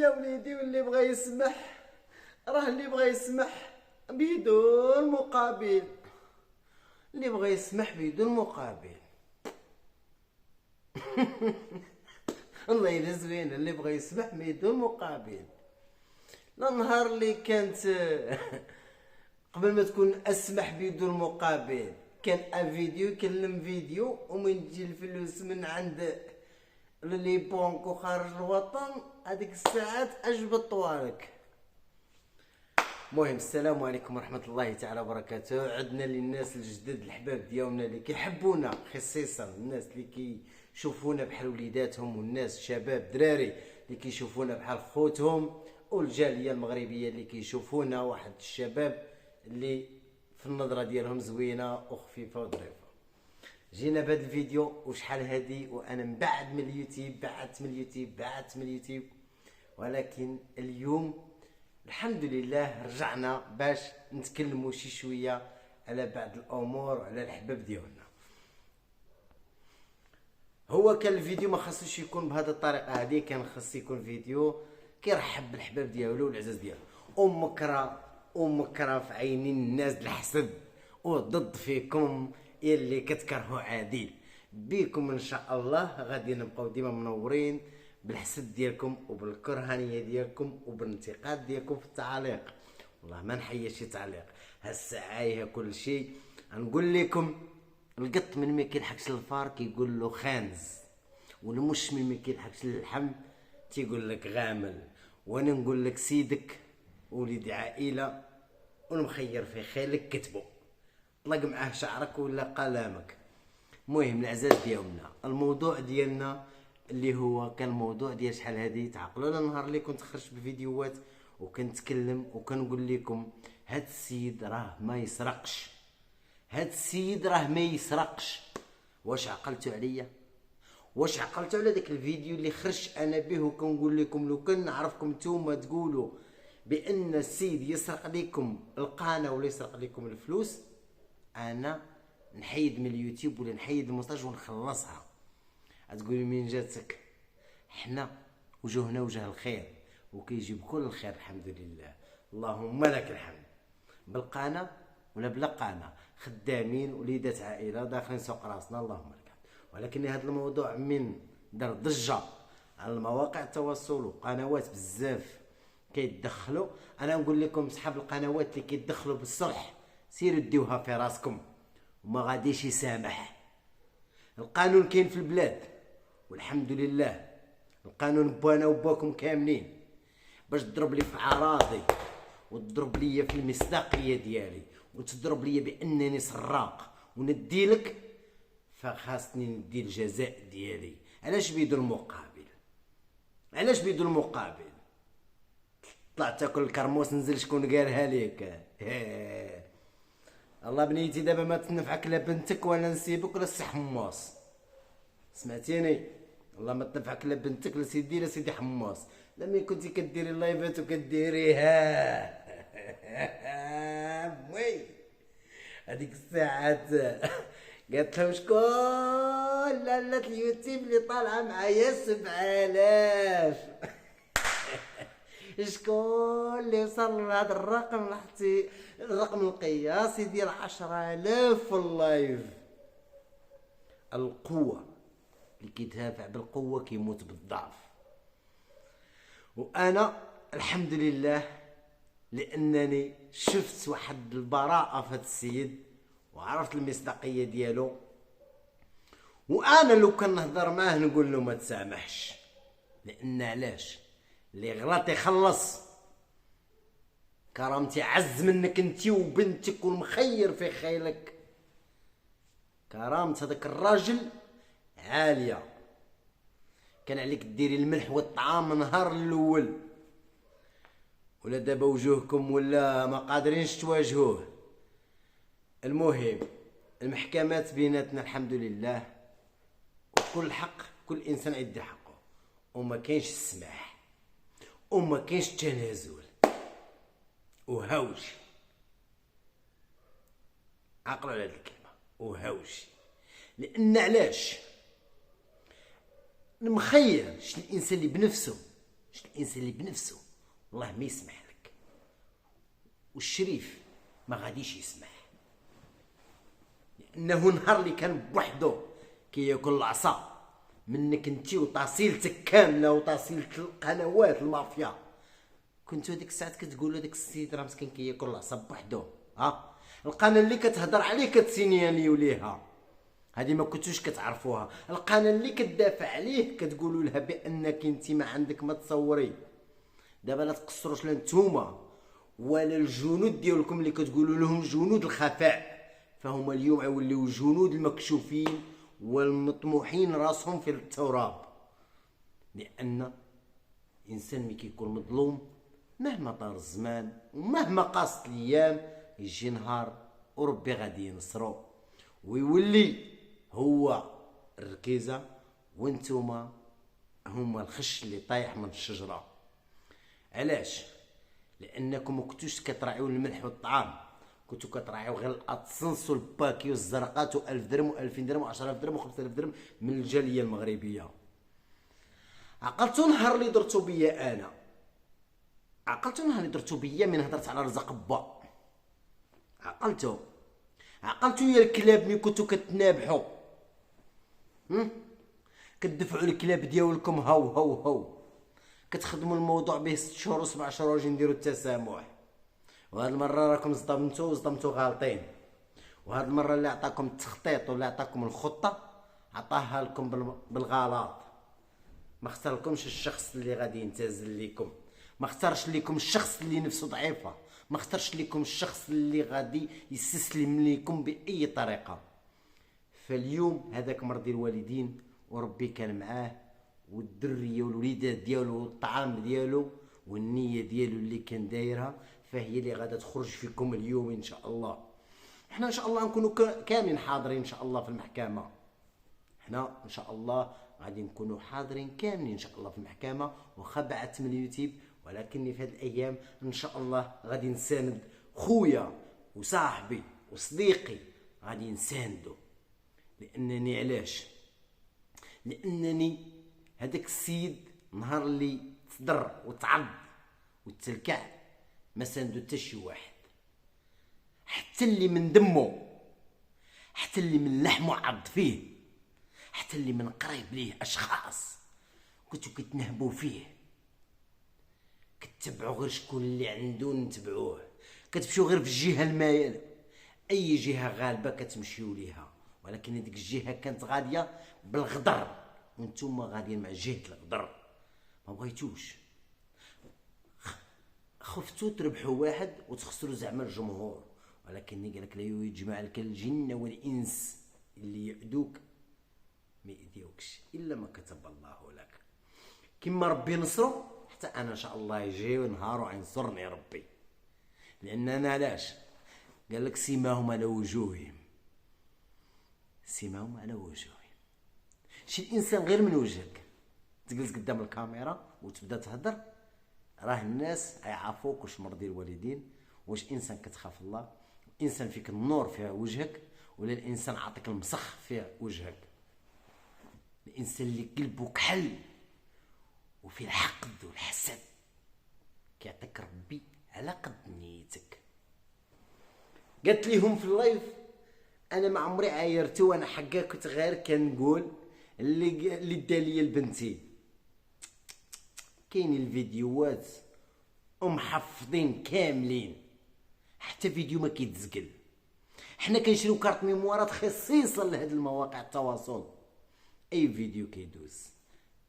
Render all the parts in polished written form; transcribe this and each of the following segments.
وليدي، واللي بغى يسمح راه اللي بغى يسمح بدون مقابل، اللي بغى يسمح بدون مقابل. الله يلا زوين اللي بغى يسمح بدون مقابل. لا نهار اللي كانت قبل ما تكون اسمح بدون مقابل كان فيديو يكلم فيديو، ومن تجي الفلوس من عند لي بونك وخارج الوطن هذيك الساعات اجبد طوالك. المهم السلام عليكم ورحمه الله تعالى وبركاته. عدنا للناس الجدد الحباب ديالنا اللي كيحبونا، خصيصا الناس اللي كيشوفونا بحال وليداتهم، والناس الشباب دراري اللي كيشوفونا بحال خوتهم، والجاليه المغربيه اللي كيشوفونا واحد الشباب اللي في النظره ديالهم زوينه وخفيفه وظريفه. جينا بهذا الفيديو وشحال هادي وانا مبعد من اليوتيوب، بعدت من اليوتيوب، ولكن اليوم الحمد لله رجعنا باش نتكلموا شي شويه على بعض الامور وعلى الحباب ديالنا. هو كان الفيديو ما خاصوش يكون بهذه الطريقه هذه، كان خاص يكون فيديو كيرحب بالحباب ديالو والعزاز ديالو، ومكره في عينين الناس الحسد وضد فيكم اللي كتكرهوا عادل. بكم ان شاء الله غادي نبقاو ديما منورين بالحسد ديالكم وبالكرهانيه ديالكم وبالانتقاد ديالكم في التعاليق. والله ما نحيا شي تعليق، هالساعه كل شيء. نقول لكم القط من ما كيلحقش الفار كيقول له خانز، والمش من ما كيلحقش اللحم تيقول لك غامل. وانا نقول لك سيدك وليد عائله والمخير في خيلك كتبو، طلق معاه شعرك ولا قلامك. المهم العزاز ديالنا، الموضوع ديالنا اللي هو كان الموضوع ديال شحال هادي، تعقلوا انا النهار اللي كنت خرجت بفيديوهات وكنتكلم وكنقول لكم هاد السيد راه ما يسرقش، هاد السيد راه ما يسرقش. واش عقلتوا عليا؟ واش عقلتوا على داك الفيديو اللي خرجت انا به وكنقول لكم لو كان نعرفكم نتوما تقولوا بان السيد يسرق لكم القناه ولا يسرق لكم الفلوس، انا نحيد من اليوتيوب ولا نحيد المونتاج ونخلصها. تقولي مين جاتك؟ حنا وجهنا وجه الخير وكيجيب كل الخير الحمد لله، اللهم لك الحمد. بالقناه ولا بلا قناه، خدامين وليدات عائله داخلين سوق راسنا اللهم لك الحمد. ولكن هذا الموضوع من دار ضجه على المواقع التواصل وقنوات بزاف كيتدخلوا، انا نقول لكم صحاب القنوات اللي كيتدخلوا بالصلح سيروا ديوها في راسكم وما غاديش يسامح. القانون كاين في البلاد والحمد لله، القانون بوانا وباكم كاملين. باش تضرب لي في اعراضي وتضرب لي في المصداقيه ديالي وتضرب لي بانني سراق ونديلك، فخاصني ندي الجزاء ديالي. علاش بدون مقابل؟ علاش بدون مقابل؟ طلع تاكل الكرموس نزل شكون قالها ليك؟ الله بنيتي دابا ما تنفعك لا بنتك ولا نسيبك ولا السي حماص، سمعتيني؟ الله ما تنفعك لا بنتك لا سيدي لا سيدي حماص. لما كنتي كديري اللايفات وكديريها وي هذيك الساعات قالت لهم شكون لالات اليوتيوب اللي طالعه معايا 7000 شكون اللي وصل لهذا الرقم؟ لاحظتي الرقم القياسي ديال 10000 في اللايف. القوة اللي كيدافع بالقوة كيموت بالضعف. وانا الحمد لله لانني شفت واحد البراءة في هذا السيد وعرفت المصداقية ديالو، وانا لو كان نهضر معاه نقول له ما تسامحش. لان علاش؟ اللي غلط يخلص. كرامتي عز منك انتي وبنتك والمخير في خيلك. كرامة هذاك الراجل عالية. كان عليك ديري الملح والطعام نهار الاول، ولا دابا وجوهكم ولا ما قادرينش تواجهوه. المهم المحكمات بيناتنا الحمد لله، وكل حق كل انسان يدي حقه، وما كاينش السماح وما كاينش التنازل وهاوشي. عقلوا على هذه الكلمه وهاوشي. لان علاش؟ المخير شنو الانسان اللي بنفسه، شفت الانسان اللي بنفسه والله ما يسمح لك، والشريف ما غاديش يسمح، لانه نهار اللي كان بوحدو كياكل العصا منك انت وطاسيلتك كامله وطاسيله القنوات المافيا، كنتو هذيك الساعات كتقولوا داك السيد راه مسكين كياكل العصا بوحدو. القناه اللي كتهضر عليه كتسينياليو ليها، هذه ما كنتوش كتعرفوها. القناه اللي كتدافع عليه كتقولوا لها بانك انت ما عندك ما تصوري. دابا لا تقصروش لا نتوما ولا الجنود ديالكم اللي كتقولوا لهم جنود الخفاء، فهم اليوم يوليو جنود المكشوفين والمطموحين راسهم في التراب. لان الانسان ملي كيكون مظلوم مهما طار الزمان ومهما قاست الايام يجي نهار وربي غادي ينصرو ويولي هو الركيزه وانتوما هما الخش اللي طايح من الشجره. علاش؟ لانكم ما كنتوش كتراعيو الملح والطعام، كنتو كتراعيو غير الاطسنس والباكي والزرقات و1000 درهم و2000 درهم و10000 درهم و5000 درهم من الجاليه المغربيه. عقلتو نهار اللي درتو بيا انا، عقلتو نهار اللي درتو بيا من هضرت على رزق با، عقلتو يا الكلاب ملي كنتو كتنابحو كتدفعوا الكلاب ديالكم هاو هاو هاو، كتخدموا الموضوع به 6 شهور و7 شهور واجي نديروا التسامح. وهاد المره راكم صدمتوا غالطين، وهاد المره اللي عطاكم التخطيط واللي عطاكم الخطه عطاها لكم بالغلط. ما اختارلكمش الشخص اللي غادي ينتزل ليكم، ما اختارش ليكم الشخص اللي نفسه ضعيفه، ما اختارش ليكم الشخص اللي غادي يستسلم ليكم باي طريقه. فاليوم هذاك مرضي الوالدين وربي كان معاه، والدريه والوليدات ديالو والطعام ديالو والنيه ديالو اللي كان دايرها، فهي اللي غادا تخرج فيكم اليوم ان شاء الله. احنا ان شاء الله نكونوا كاملين حاضرين ان شاء الله في المحكمه، احنا ان شاء الله غادي نكونوا حاضرين كاملين ان شاء الله في المحكمه، واخا بعثت من اليوتيوب ولكني في هذه الايام ان شاء الله غادي نساند خويا وصاحبي وصديقي، غادي نساندو. لانني علاش؟ لانني هذاك السيد نهار اللي تضر وتعض وتلكع ما ساندو حتى شي واحد، حتى اللي من دمه، حتى اللي من لحمه عض فيه، حتى اللي من قريب ليه اشخاص كنتو كتنهبوا فيه، كتبعوا غير شكون اللي عنده نتبعوه، كتمشيو غير في الجهه المايله، اي جهه غالبه كتمشيو ليها، ولكن هذيك الجهه كانت غاديه بالغدر وانتم غاديين مع جهه الغدر، ما بغيتوش، خفتوا تربحوا واحد وتخسروا زعما الجمهور. ولكن قال لك لا يجمع لك الجن والانس اللي يعدوك ما يديوكش الا ما كتب الله لك. كما ربي نصرو حتى انا ان شاء الله يجي نهار وينصرني ربي. لان انا علاش؟ قال لك سيماهم على وجوههم، سيماهم على وجوههم. شي الانسان غير من وجهك تجلس قدام الكاميرا وتبدا تهضر، راه الناس يعرفوك واش مرضي الوالدين، واش انسان كتخاف الله، انسان فيك النور في وجهك، ولا الانسان عاطيك المسخ في وجهك. الانسان اللي قلبه كحل وفي الحقد والحسد كيعطيك ربي على قد نيتك. قالت ليهم في اللايف انا ما عمري عايرتو، وانا حقا كنت غير كنقول اللي داليا لبنتي. كاين الفيديوهات ومحفظين كاملين، حتى فيديو ما كيتزقل. حنا كنشريو كارت ميموارات خصيصا لهاد المواقع التواصل، اي فيديو كيدوز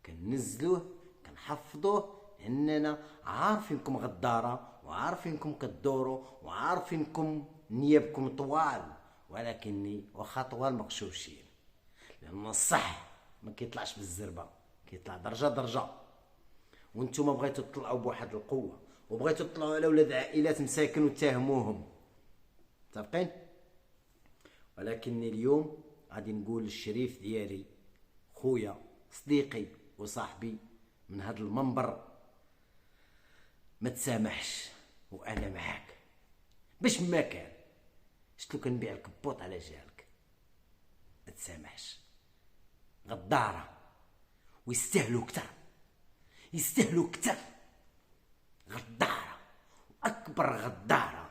كننزلوه كنحفظوه، لاننا عارفينكم غداره وعارفينكم كدوروا وعارفينكم نيابكم طوال، ولكني واخا طوال مغشوشين، لان الصح ما كيطلعش بالزربه، كيطلع درجه درجه. وانتم بغيتوا تطلعوا بواحد القوه وبغيتوا تطلعوا على ولاد عائلات مساكن وتهموهم، متفقين؟ ولكني اليوم غادي نقول للشريف ديالي خويا صديقي وصاحبي من هذا المنبر، ما تسامحش وانا معاك باش ما كان شتو كنبيع الكبوط على جالك. ما تسامحش، غداره ويستاهلوا كتر، يستاهلوا كتر. غدارة وأكبر غدارة.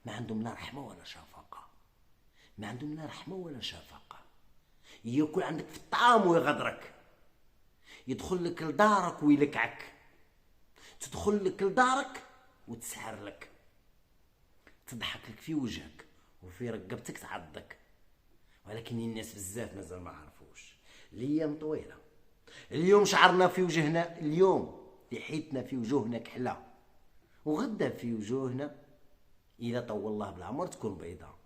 ما عندهم لا رحمة ولا شفقة، ما عندهم لا رحمة ولا شفقة. ياكل عندك في الطعام ويغدرك، يدخل لك لدارك ويلكعك، تدخل لك لدارك وتسحر لك، تضحك لك في وجهك وفي رقبتك تعضك. ولكن الناس بزاف مازال ما عرفوش. الايام طويله، اليوم شعرنا في وجهنا، اليوم لحيتنا في وجوهنا كحله، وغدا في وجوهنا الى طول الله بالعمر تكون بيضاء.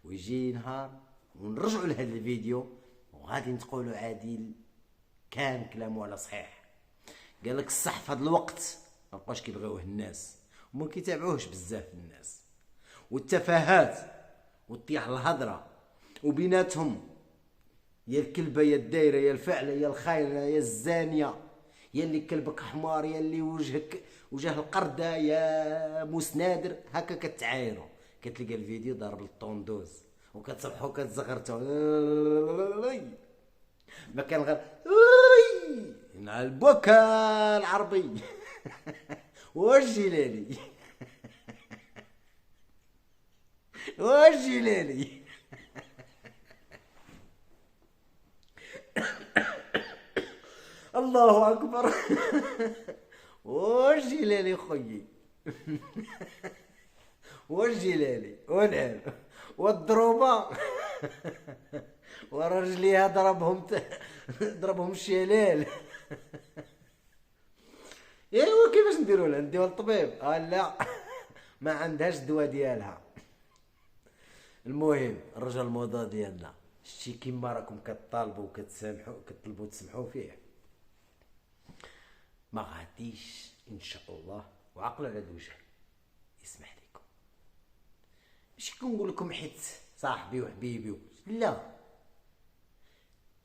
ويجي نهار ونرجعوا لهذا الفيديو وغادي تقولوا عادل كان كلامه على صحيح. قال لك الصح في هذا الوقت ما بقاوش كيبغيوه الناس وما كيتابعوهش بزاف الناس، والتفاهات والطيح الهضره وبيناتهم يا الكلبه يا الدايره يا الفعله يا الخاينه يا الزانيه يا اللي كلبك حمار يا اللي وجهك وجه القرده يا مسنادر. هكا كتعايروا، كتلقى الفيديو ضارب الطوندوز وكتصبحوا كتزغرتوا ما كان غير مع البكاء العربي والجلالي والجلالي. الله اكبر. والجلالي خويي والجلالي ونعم والضروبه ورجليها ضربهم الشلال. ايوا كيفاش نديروا لها؟ نديوها للطبيب؟ لا ما عندهاش الدواء ديالها. المهم الرجل الموضوع ديالنا شتي كيما راكم كطالبوا وكتسامحوا كتطلبوا تسمحوا فيه، ما غاديش ان شاء الله وعقل على الوجه يسمح لكم. ماشي كنقول لكم حيت صاحبي وحبيبي لا،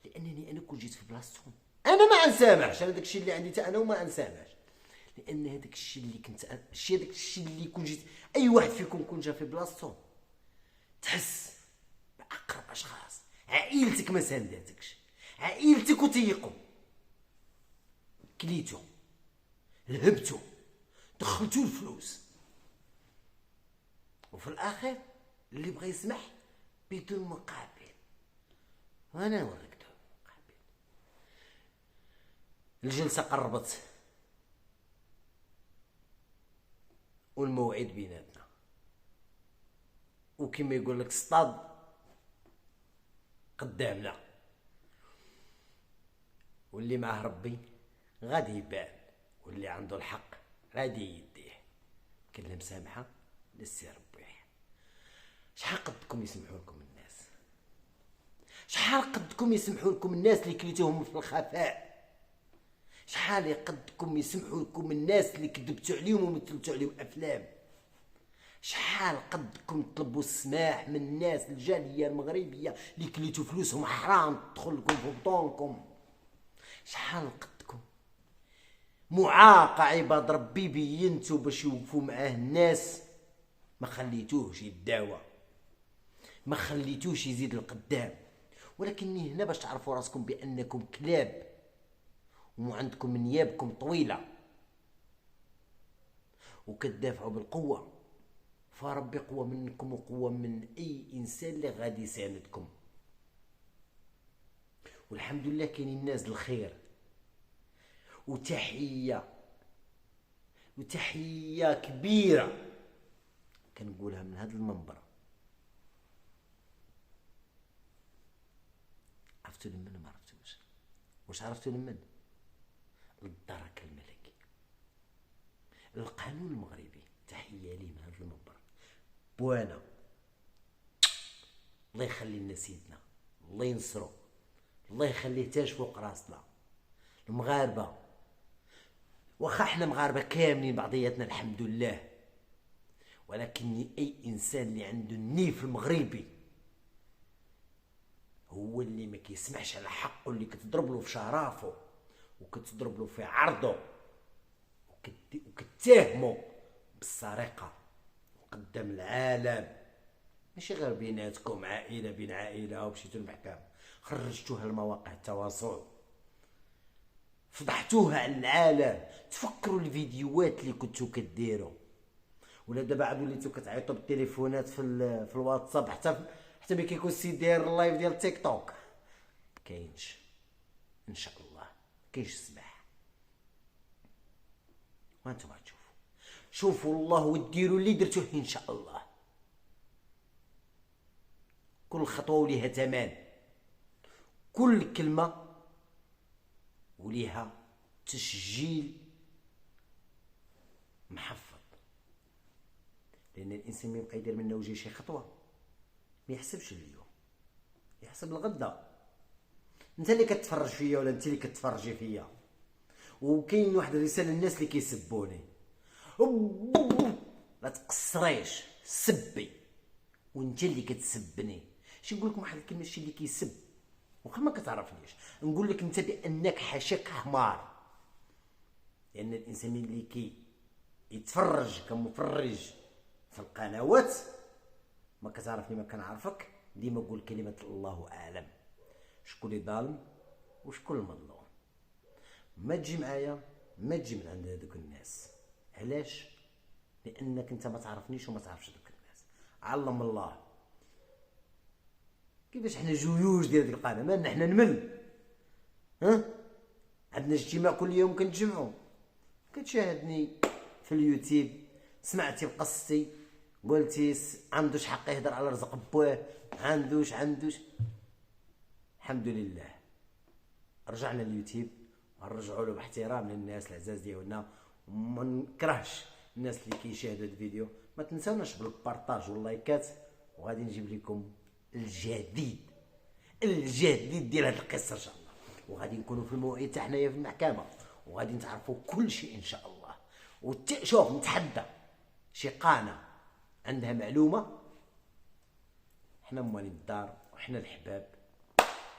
لانني انا كون جيت في بلاصتهم انا ما انسامحش. انا داكشي اللي عندي حتى انا وما انسامحش، لان هذاك الشيء اللي كنت هذاك الشيء اللي كون جيت اي واحد فيكم كون جا في بلاصتهم تحس باقرب اشخاص. عائلتك ما سانداتكش، عائلتك وتيقوا كليتو لهبتو دخلتو الفلوس، وفي الاخر اللي بغى يسمح بدون مقابل. وانا نوريك دون مقابل. الجلسه قربت والموعد بيناتنا، وكما يقول لك اصطاد قدامنا، واللي معاه ربي غادي يبان، واللي عنده الحق غادي يديه. كلها مسامحه للسي ربي. شحال قدكم يسمحوا لكم الناس؟ شحال قدكم يسمحوا لكم الناس اللي كليتوهم في الخفاء؟ شحال يقدكم يسمحوا لكم الناس اللي كذبتوا عليهم ومثلتوا عليهم افلام؟ شحال قدكم تطلبوا السماح من الناس الجاليه المغربيه اللي كليتوا فلوسهم حرام تدخل لكم في بطونكم؟ شحال قدكم معاقة عباد ربي بينتو باش يوقفوا معاه الناس ما خليتوهش يداوى، ما خليتوش يزيد القدام. ولكني هنا باش تعرفوا راسكم بانكم كلاب وعندكم نيابكم طويله وكتدافعوا بالقوه، فربي قوه منكم وقوه من اي انسان اللي غادي يساندكم. والحمد لله كاينين الناس الخير. وتحيه كبيره كنقولها من هذا المنبر. عرفتوا لمن ما عرفتوش؟ واش عرفتوا لمن؟ للدرك الملكي، القانون المغربي. تحيه ليه من هذا المنبر. بوانا الله يخلي لنا سيدنا، الله ينصرو، الله يخليه تاج فوق راسنا. المغاربه واخا احنا مغاربه كاملين بعضياتنا الحمد لله، ولكن اي انسان اللي عنده النيف المغربي هو اللي ما كيسمحش على حقه، اللي كتضرب له في شرافه وكتضرب له في عرضه وكتهمه بالسرقه قدام العالم. ماشي غير بيناتكم عائله بين عائله ومشيتوا للمحكمه خرجتوها لمواقع التواصل فضحتوها على العالم. تفكروا الفيديوهات اللي كنتو كديروا، ولا دابا عاد وليتو كتعيطوا بالتليفونات في الواتساب، حتى ملي كيكون السي داير اللايف ديال تيك توك. كاينش ان شاء الله، كاينش السماح. وانتم غتشوفوا، شوفوا الله وديروا اللي درتوه ان شاء الله. كل خطوه وليها ثمن، كل كلمه وليها تسجيل محفظ. لان الانسان ما يبقى يدير من وجهه شي خطوه ما يحسبش اليوم، يحسب الغدا. انت اللي كتفرج فيا ولا انت اللي كتفرجي فيا. وكاين واحد الرساله للناس اللي كيسبوني، لا تقصريش سبي، وانت اللي كتسبني. شي نقول لكم واحد الكلمه، الشيء اللي كيسب واخا ما كتعرفنيش، نقول لك انت بانك حاشاك حمار. لان الانسان اللي يتفرج كمفرج في القنوات ما كتعرفني ما كنعرفك، ديما نقول كلمه الله اعلم. شكون اللي ظالم وشكون المظلوم. ما تجي معايا، ما تجي من عند هذوك الناس. علاش؟ لانك انت ما تعرفنيش وما تعرفش هذوك الناس. علم الله كيفاش حنا جيوش ديال هذيك القناه، مالنا حنا نمل. عندنا اجتماع كل يوم كنتجمعوا، كتشاهدني في اليوتيوب، سمعتي بقصتي، قلتي عندوش حق يهضر على رزق بواه، عندوش. الحمد لله رجعنا اليوتيوب، نرجعوا له باحترام للناس العزاز ديالنا، وما نكرهش الناس اللي كيشاهدوا هذا الفيديو. ما تنساوناش بالبارطاج واللايكات، وغادي نجيب لكم الجديد ديال هذه القصه ان شاء الله. وغادي نكونوا في الموعد تاع حنايا في المحكمه، وغادي نتعرفوا كل شيء ان شاء الله. شوف، نتحدى شي قناه عندها معلومه، حنا موالين الدار وحنا الحباب.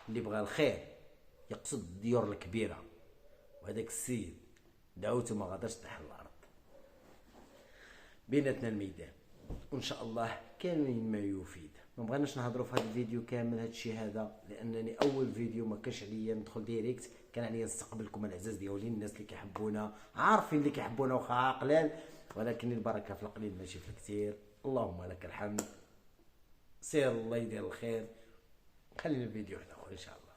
اللي بغى الخير يقصد الديور الكبيره، وهذاك السيد دعوته ما غادرش تحت الارض. بيناتنا الميدان، وان شاء الله كاين ما يفيد. ما بغيناش نهضروا في هذا الفيديو كامل هذا الشيء هذا، لانني اول فيديو ما كانش عليا ندخل ديريكت، كان عليا نستقبلكم العزاز ديالي، الناس اللي كيحبونا عارفين اللي كيحبونا واخا قلال، ولكن البركه في القليل ماشي في الكثير. اللهم لك الحمد. سير الله يدير الخير. خلينا الفيديو هنا ان شاء الله.